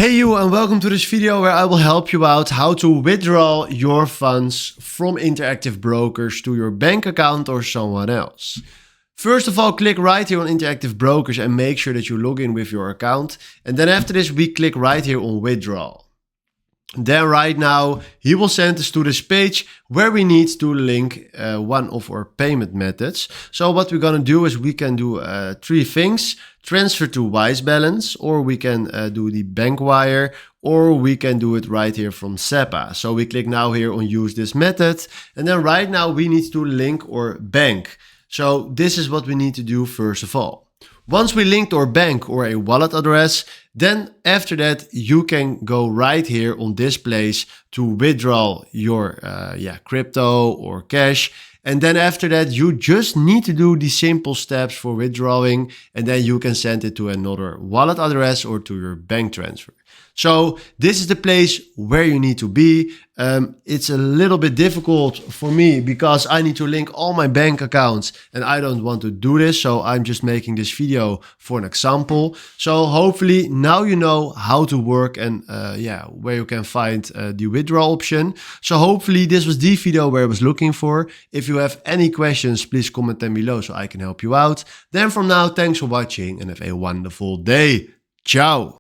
Hey you, and welcome to this video where I will help you out how to withdraw your funds from interactive brokers to your bank account or someone else. First of all, click right here on interactive brokers and make sure that you log in with your account. And then after this, we click right here on withdrawal. Then right now, he will send us to this page where we need to link one of our payment methods. So what we're going to do is we can do three things. Transfer to Wise Balance, or we can do the bank wire, or we can do it right here from SEPA. So we click now here on use this method. And then right now we need to link our bank. So this is what we need to do first of all. Once we linked our bank or a wallet address, then after that you can go right here on this place to withdraw your crypto or cash. And then after that you just need to do the simple steps for withdrawing, and then you can send it to another wallet address or to your bank transfer. So this is the place where you need to be. It's a little bit difficult for me because I need to link all my bank accounts and I don't want to do this. So I'm just making this video for an example. So hopefully now you know how to work and where you can find the withdrawal option. So hopefully this was the video where I was looking for. If you have any questions, please comment them below so I can help you out. Then from now, thanks for watching and have a wonderful day. Ciao.